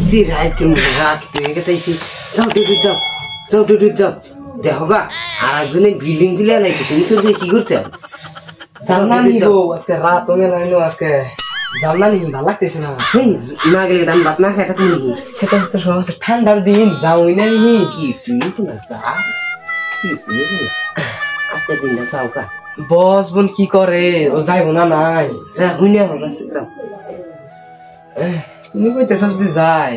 করছি রাত হয়ে গেছে যাও যাও যাও যাও দেখো গা আর একজনের বিল্ডিং গুলো আনাইছে তুমি তো কি করছো জানি গো আজকে রাত তুমি লাইনো আজকে জানি ভালো লাগতেছে না না গেলে আমি ভাত না খেয়ে থাকি খেতে তো সহজ ঠান্ডার দিন যাও না নি কি শুনি তো না আজকে দিনটা যাও কা বস বোন কি করে ও যাইবো না নাই যা হুইনা হবে যাও তুমি কইতেছ যদি যাই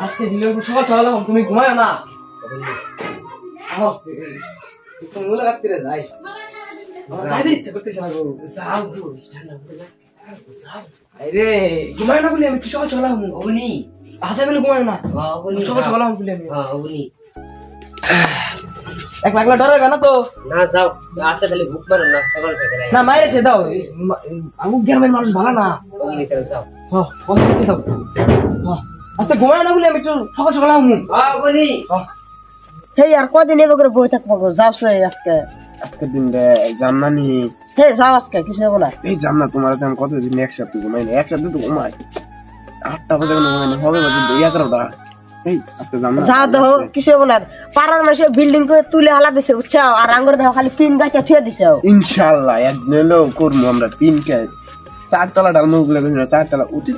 আজকে দিলে সকাল সকাল তুমি ঘুমায় না তুমি বলে রাত্রে যাই যাইতে ইচ্ছা করতেছে না গো যাও গো যাও আরে ঘুমায় না বলি আমি কি সকাল সকাল অবনি হাসা বলে ঘুমায় না অবনি সকাল সকাল বলি আমি অবনি এক লাগলা ডরে না তো না যাও আজকে তাহলে ভুক মারো না সকাল থেকে না মাইরে দাও আমি গ্রামের মানুষ ভালো না অবনি তাহলে যাও হ্যাঁ বন্ধ করতে দাও আজকে ঘুমায় না বলি আমি একটু সকাল সকাল অবনি হেই আর কদিন এবার করে বই থাকবো গো যাও সে আজকে আজকে দিনটা জান্নানি হে যাও আজকে কিছু যাবো না এই জান্না তোমার আমি কতদিন এক সপ্তাহ ঘুমাই না এক সপ্তাহ তো ঘুমাই 8টা বাজে ঘুমাই না হবে বাজে 11টা এই আজকে জান্না যাও দেখো কিছু যাবো না পাড়ার মাসে বিল্ডিং করে তুলে হালা দিছে বুঝছো আর আঙ্গুর দেখো খালি পিন গাছে থুয়ে দিছো ইনশাআল্লাহ একদিন করবো আমরা পিনকে 4তলা ডালমুখ গুলো 4তলা উঠি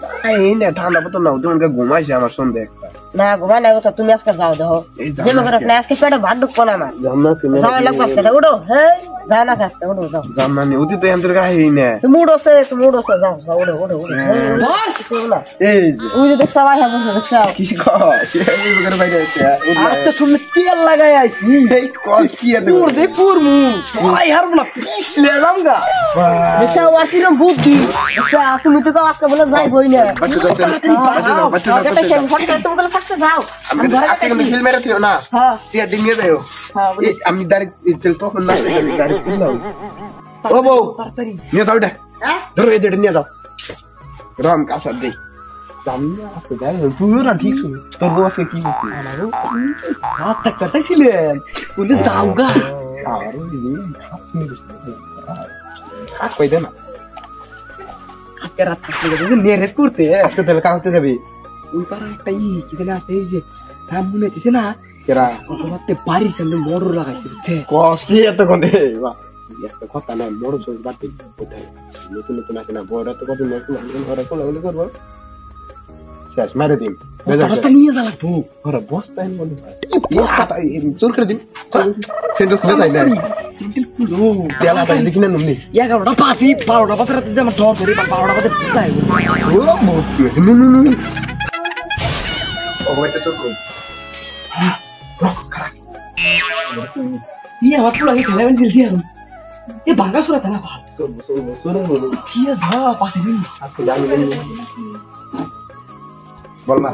এই না ঠান্ডা পতো না তুমি ঘুমাইছে আমার সন্ধ্যে একটা না ঘুমাই না কথা তুমি আজকে যাও দেখো যে লোকের আপনি আজকে পেটে ভাত ঢুকবো না আমার জান্না শুনে যাও লাগবে আজকে উঠো হে যাও না আজকে উঠো যাও জান্নানি উঠি তো এন্টার গায়ে না তুমি উঠো যাও যাও উঠো বস এই ওই যে দেখছো ভাই হ্যাঁ বসে দেখছো কি কস এই বগের বাইরে আছে আজকে শুনলে তেল লাগাই আইছি এই কস কি এত পুর দে পুর মু ভাই হারব না পিছলে যামগা দেখছো ওয়াকিরম বুদ্ধি দেখছো তুমি তো আজকে বলে যাই বই না যাও আমি হিল মেরে থিও না হ্যাঁ চেয়ার ডিঙে যাও হ্যাঁ আমি ডাইরেক্ট তখন না ডাইরেক্ট দিলাম ও বউ নিয়ে যাও এটা ধরো এই নিয়ে যাও রাম কাসার দেই জামিনা আসতে যাই পুরো ঠিক শুনি তোর বউ আজকে কি করছিস হাত তাক করতেছিলেন বলে যাওগা আর হাত কই দে না আজকে রাত থাকতে গেছে নেরেস করতে আজকে তাহলে কাহতে যাবি ওই পাড়া একটা কি জানি আসতে এই যে রাম বুনেছে না কেরা ওতে বাড়ির সামনে মোটর লাগাইছে বুঝছে কস কি এত কোনে বাহ একটা কথা না বড় জোর বাড়তে কোথায় নতুন নতুন আছে না বড় তো কত নতুন নতুন ঘরে কোলাগুলি করবো শেষ মেরে দিন বস্তা নিয়ে যা লাগবো ঘরে বস্তা এনে বলি বস্তা চোর করে দিন সেন্টার খুলে তাই না সিম্পল পুরো তেলা তাই দেখি না নুনি 11টা পাঁচি 12টা পাঁচ রাতে আমার ডর ধরে 12টা পাঁচে যাই ও বহুত নু নু নু ও এটা তো কই ये हमारे पूरा खेला में दिल दिया ये भागा सुरा था ना बात কি যা পাশে দিন আপনি জানেন বল না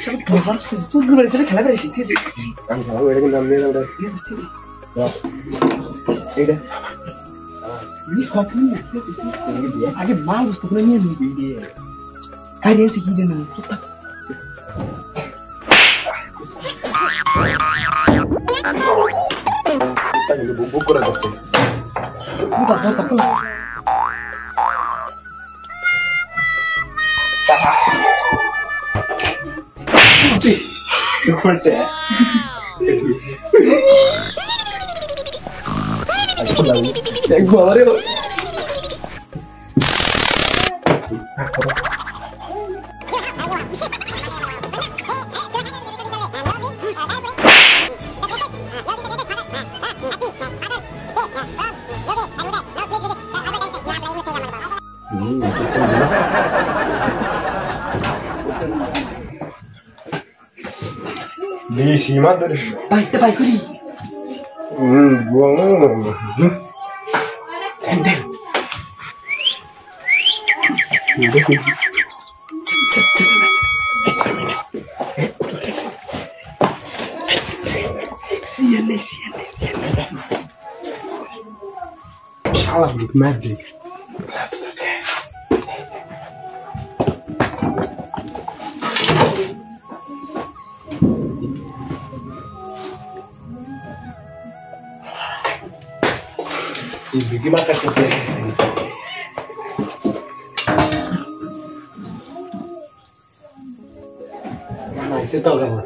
সব ব্যবহার তুই গুলো এসে খেলা করিস আমি ভালো এরকম নাম নিয়ে দাও এইটা নি কপি আগে মা বুঝতে করে নিয়ে নিবি দিয়ে কারিয়েছে কি দেনা তাহলে বুক করে দাও কি বাবা তাকলা করতে একবারে বেশি মাত্র বাইতে বাই করি স্যান্ডেল সিএনএ শালা মার দে Gimana kerja? মাইছে তো গাবো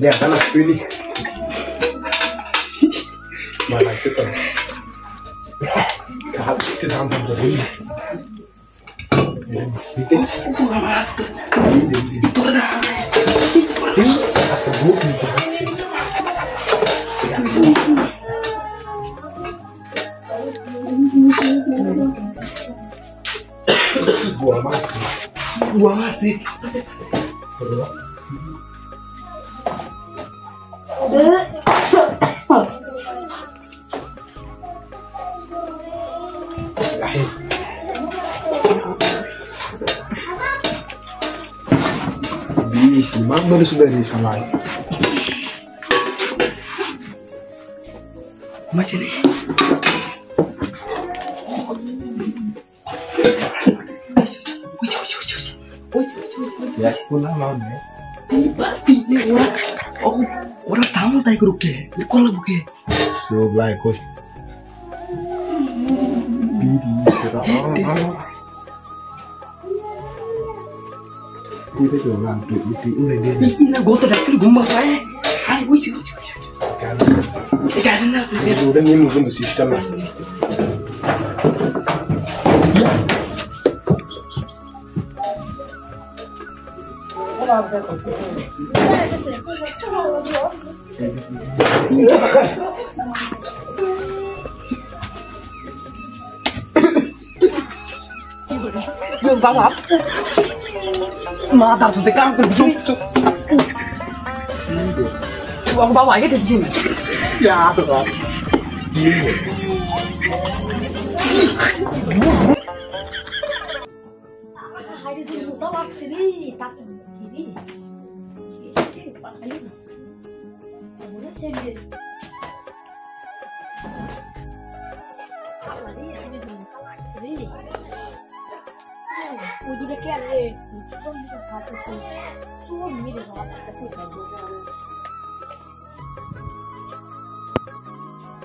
Dia kan pilih mana sih tuh kahap itu sampai beri itu ada asal buku buah masih Mak baru sudah di sana. Macam ni. Ya, pulang mau ni. Tiba-tiba orang, oh orang tamu tak ikut ke? Kau lah bukan? So baik kau. Itu tu orang tu itu ulah dia. Ini nak gotor dah kiri gumbak saya. Hai, wih sih. Kan nak. Itu udah ni mungkin tu sistem lah. Yung bangap. Mata tu tekan tu tu. Uang bawa aja di sini. Ya, tu kan. Hari itu tahu aku sini, tak sini. Ini apa kali? Mana sendiri? Apa ni? Hari itu tahu aku sini. Uji dekat ni, semua ni satu tu. Semua ni dah satu tu.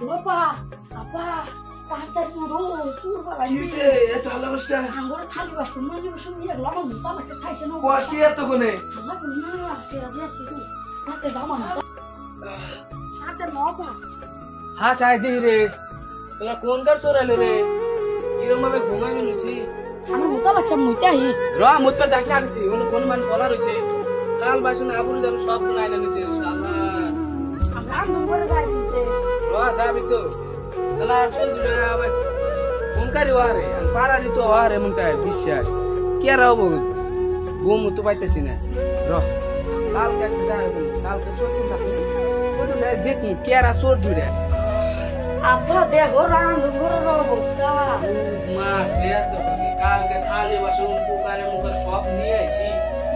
Apa? Tahta suruh lagi. Ini itu halau sekarang. Anggur thali basum ni ni lama lupa macam thai seno. Buat dia tu kau ni. Halau benar, tiada dia situ. Nanti zaman. Nanti apa? हाँ शायद ही रे तुला कोण कर सो राहिले रे इरो मला घुमाई मिनुसी Anu muka macam muka hi. रा मुत पर देखना आती उन कोण मान बोला रहे काल बासुन आपुन जब सब कुनाई नसे साला Angkat nomor dah ini. रा दाबी तो तला असल जुले अब उनकारी वारे अन पारा दी तो वारे मुनका विश्वास क्या रहो वो वो मुत पाइते सिने रा काल का जाए काल के सोच कुछ वो तो देख क्या रा सोच जुले Apa dia orang nomor robusta. Mas, dia tu kaal ke thali basun pukare mukar shop ni hai si.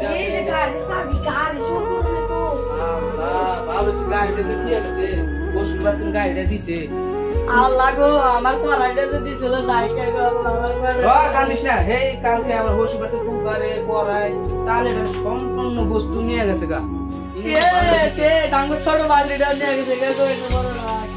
Ini kari sabi kari suruh ni tu. Allah, balu cikai dia dia kete. Bos bertun gai dia dise. Allah go, amar ko raida tu di selo naik ke go amar. Wah, kanisna, hey kaal ke amar bos bertun pukare korai. Tale dah সম্পূর্ণ বস্তু নিয়ে গেছে গা। Ye, ye, dango sodo bali dah niya gese go ini nomor.